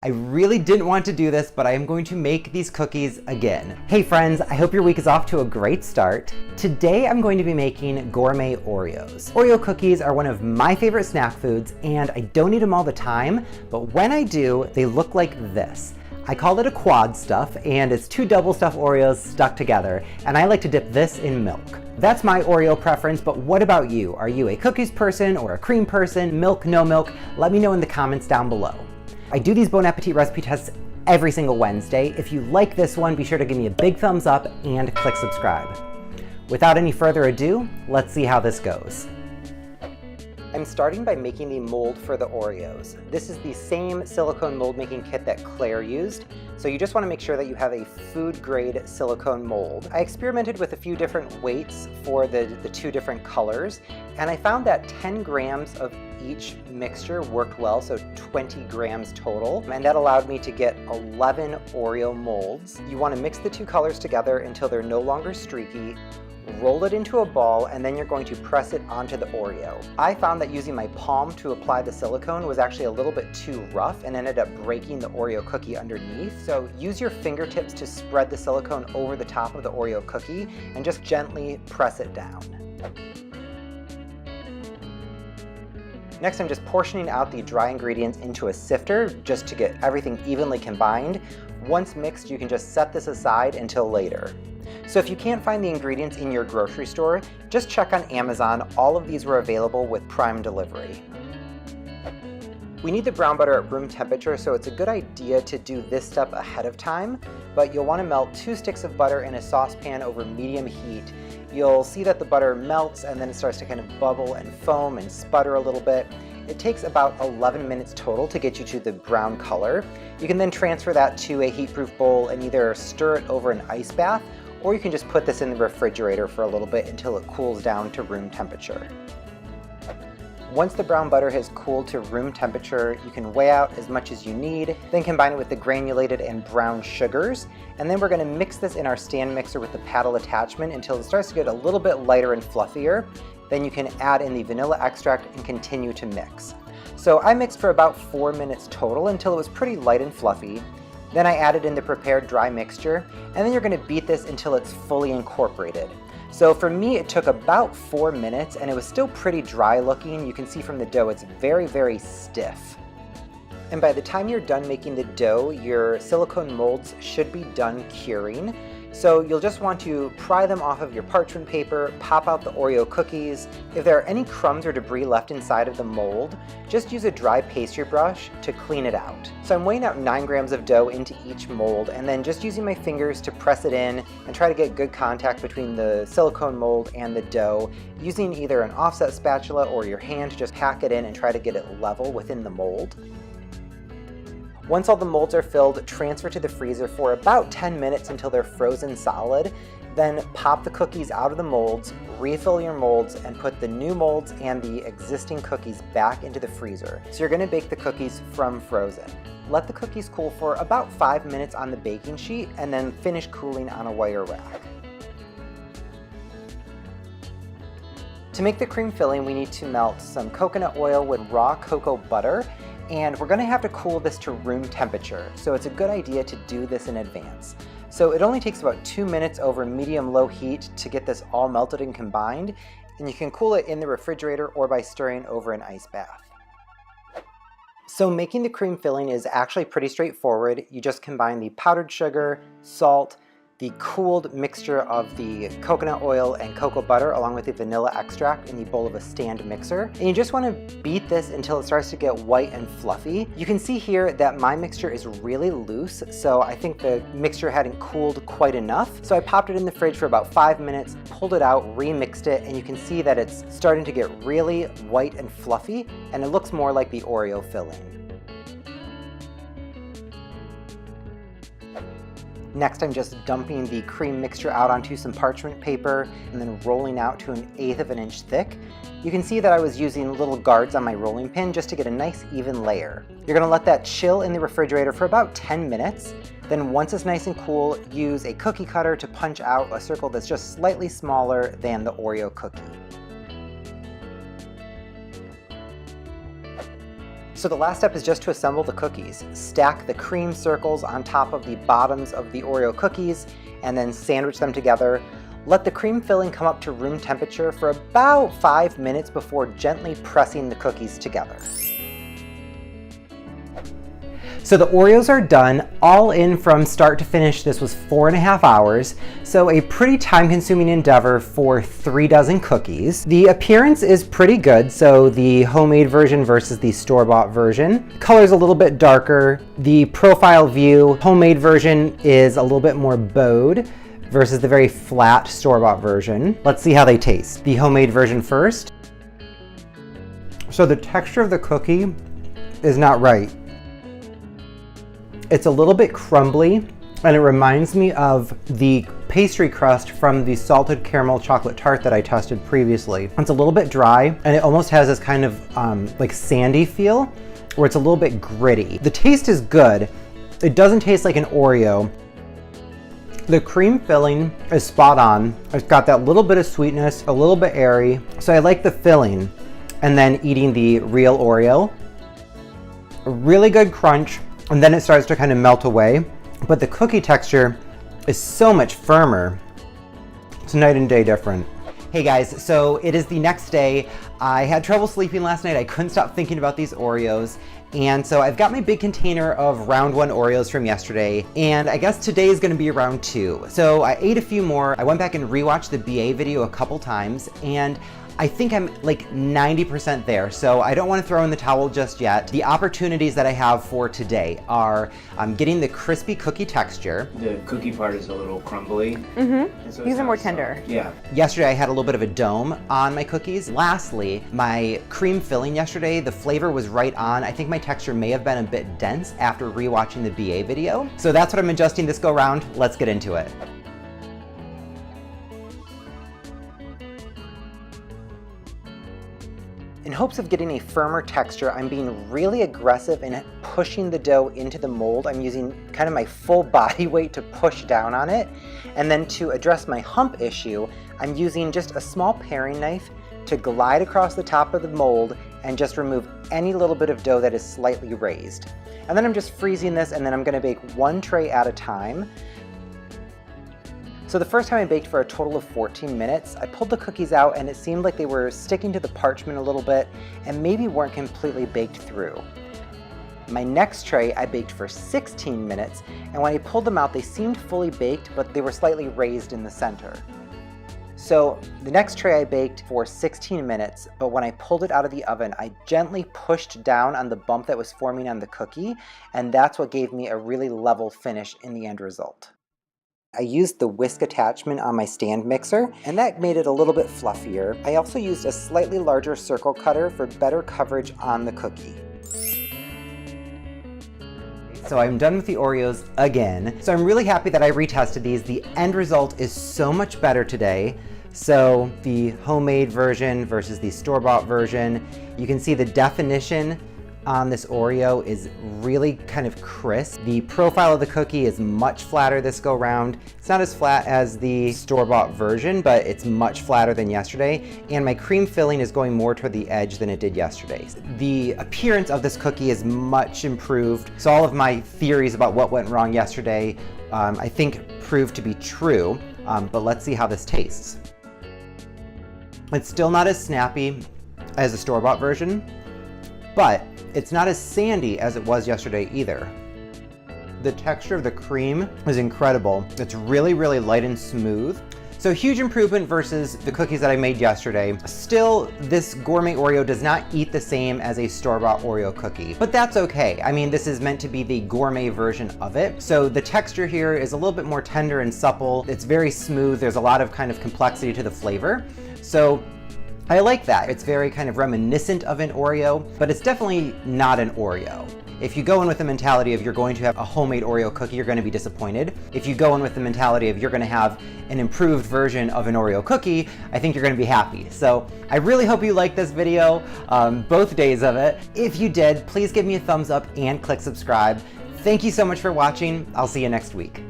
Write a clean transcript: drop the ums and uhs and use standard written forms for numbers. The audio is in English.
I really didn't want to do this, but I am going to make these cookies again. Hey friends, I hope your week is off to a great start. Today I'm going to be making gourmet Oreos. Oreo cookies are one of my favorite snack foods, and I don't eat them all the time, but when I do, they look like this. I call it a quad stuff, and it's two double stuffed Oreos stuck together, and I like to dip this in milk. That's my Oreo preference, but what about you? Are you a cookies person or a cream person? Milk, no milk? Let me know in the comments down below. I do these Bon Appetit recipe tests every single Wednesday. If you like this one, be sure to give me a big thumbs up and click subscribe. Without any further ado, let's see how this goes. I'm starting by making the mold for the Oreos. This is the same silicone mold making kit that Claire used, so you just want to make sure that you have a food grade silicone mold. I experimented with a few different weights for the two different colors, and I found that 10 grams of each mixture worked well, so 20 grams total, and that allowed me to get 11 Oreo molds. You want to mix the two colors together until they're no longer streaky. Roll it into a ball, and then you're going to press it onto the Oreo. I found that using my palm to apply the silicone was actually a little bit too rough and ended up breaking the Oreo cookie underneath. So use your fingertips to spread the silicone over the top of the Oreo cookie and just gently press it down. Next, I'm just portioning out the dry ingredients into a sifter just to get everything evenly combined. Once mixed, you can just set this aside until later. So if you can't find the ingredients in your grocery store, just check on Amazon. All of these were available with Prime delivery. We need the brown butter at room temperature, so it's a good idea to do this step ahead of time, but you'll want to melt 2 sticks of butter in a saucepan over medium heat. You'll see that the butter melts and then it starts to kind of bubble and foam and sputter a little bit. It takes about 11 minutes total to get you to the brown color. You can then transfer that to a heat-proof bowl and either stir it over an ice bath, or you can just put this in the refrigerator for a little bit until it cools down to room temperature. Once the brown butter has cooled to room temperature, you can weigh out as much as you need, then combine it with the granulated and brown sugars, and then we're going to mix this in our stand mixer with the paddle attachment until it starts to get a little bit lighter and fluffier. Then you can add in the vanilla extract and continue to mix. So I mixed for about 4 minutes total until it was pretty light and fluffy. Then I added in the prepared dry mixture, and then you're going to beat this until it's fully incorporated. So for me, it took about 4 minutes, and it was still pretty dry looking. You can see from the dough it's very, very stiff. And by the time you're done making the dough, your silicone molds should be done curing. So you'll just want to pry them off of your parchment paper, pop out the Oreo cookies. If there are any crumbs or debris left inside of the mold, just use a dry pastry brush to clean it out. So I'm weighing out 9 grams of dough into each mold, and then just using my fingers to press it in and try to get good contact between the silicone mold and the dough, using either an offset spatula or your hand to just pack it in and try to get it level within the mold. Once all the molds are filled, transfer to the freezer for about 10 minutes until they're frozen solid. Then pop the cookies out of the molds, refill your molds, and put the new molds and the existing cookies back into the freezer. So you're going to bake the cookies from frozen. Let the cookies cool for about 5 minutes on the baking sheet and then finish cooling on a wire rack. To make the cream filling, we need to melt some coconut oil with raw cocoa butter. And we're going to have to cool this to room temperature, so it's a good idea to do this in advance. So it only takes about 2 minutes over medium-low heat to get this all melted and combined, and you can cool it in the refrigerator or by stirring over an ice bath. So making the cream filling is actually pretty straightforward. You just combine the powdered sugar, salt, the cooled mixture of the coconut oil and cocoa butter along with the vanilla extract in the bowl of a stand mixer. And you just want to beat this until it starts to get white and fluffy. You can see here that my mixture is really loose, so I think the mixture hadn't cooled quite enough. So I popped it in the fridge for about 5 minutes, pulled it out, remixed it, and you can see that it's starting to get really white and fluffy, and it looks more like the Oreo filling. Next, I'm just dumping the cream mixture out onto some parchment paper and then rolling out to 1/8 of an inch thick. You can see that I was using little guards on my rolling pin just to get a nice even layer. You're going to let that chill in the refrigerator for about 10 minutes. Then once it's nice and cool, use a cookie cutter to punch out a circle that's just slightly smaller than the Oreo cookie. So the last step is just to assemble the cookies. Stack the cream circles on top of the bottoms of the Oreo cookies and then sandwich them together. Let the cream filling come up to room temperature for about 5 minutes before gently pressing the cookies together. So the Oreos are done, all in from start to finish. This was 4.5 hours, so a pretty time-consuming endeavor for 3 dozen cookies. The appearance is pretty good, so the homemade version versus the store-bought version. Color's a little bit darker. The profile view, homemade version is a little bit more bowed versus the very flat store-bought version. Let's see how they taste. The homemade version first. So the texture of the cookie is not right. It's a little bit crumbly, and it reminds me of the pastry crust from the salted caramel chocolate tart that I tested previously. It's a little bit dry, and it almost has this kind of like sandy feel, where it's a little bit gritty. The taste is good. It doesn't taste like an Oreo. The cream filling is spot on. It's got that little bit of sweetness, a little bit airy. So I like the filling, and then eating the real Oreo. A really good crunch. And then it starts to kind of melt away, but the cookie texture is so much firmer. It's night and day different. Hey guys, so it is the next day. I had trouble sleeping last night. I couldn't stop thinking about these Oreos. And so I've got my big container of round 1 Oreos from yesterday, and I guess today is gonna be round 2. So I ate a few more. I went back and rewatched the BA video a couple times, and I think I'm like 90% there, so I don't want to throw in the towel just yet. The opportunities that I have for today are getting the crispy cookie texture. The cookie part is a little crumbly. So these are more tender. Yeah. Yesterday I had a little bit of a dome on my cookies. Lastly, my cream filling yesterday, the flavor was right on. I think my texture may have been a bit dense after rewatching the BA video. So that's what I'm adjusting this go round. Let's get into it. In hopes of getting a firmer texture, I'm being really aggressive in pushing the dough into the mold. I'm using kind of my full body weight to push down on it. And then to address my hump issue, I'm using just a small paring knife to glide across the top of the mold and just remove any little bit of dough that is slightly raised. And then I'm just freezing this, and then I'm gonna bake 1 tray at a time. So the first time I baked for a total of 14 minutes, I pulled the cookies out and it seemed like they were sticking to the parchment a little bit and maybe weren't completely baked through. My next tray I baked for 16 minutes, and when I pulled them out they seemed fully baked, but they were slightly raised in the center. So the next tray I baked for 16 minutes, but when I pulled it out of the oven, I gently pushed down on the bump that was forming on the cookie, and that's what gave me a really level finish in the end result. I used the whisk attachment on my stand mixer, and that made it a little bit fluffier. I also used a slightly larger circle cutter for better coverage on the cookie. So I'm done with the Oreos again. So I'm really happy that I retested these. The end result is so much better today. So the homemade version versus the store-bought version, you can see the definition on this Oreo is really kind of crisp. The profile of the cookie is much flatter this go round. It's not as flat as the store-bought version, but it's much flatter than yesterday. And my cream filling is going more toward the edge than it did yesterday. The appearance of this cookie is much improved. So all of my theories about what went wrong yesterday, I think proved to be true. But let's see how this tastes. It's still not as snappy as the store-bought version, but it's not as sandy as it was yesterday either. The texture of the cream is incredible. It's really, really light and smooth. So huge improvement versus the cookies that I made yesterday. Still, this Gourmet Oreo does not eat the same as a store-bought Oreo cookie, but that's okay. I mean, this is meant to be the gourmet version of it. So the texture here is a little bit more tender and supple. It's very smooth. There's a lot of kind of complexity to the flavor. So I like that. It's very kind of reminiscent of an Oreo, but it's definitely not an Oreo. If you go in with the mentality of you're going to have a homemade Oreo cookie, you're going to be disappointed. If you go in with the mentality of you're going to have an improved version of an Oreo cookie, I think you're going to be happy. So I really hope you liked this video, both days of it. If you did, please give me a thumbs up and click subscribe. Thank you so much for watching. I'll see you next week.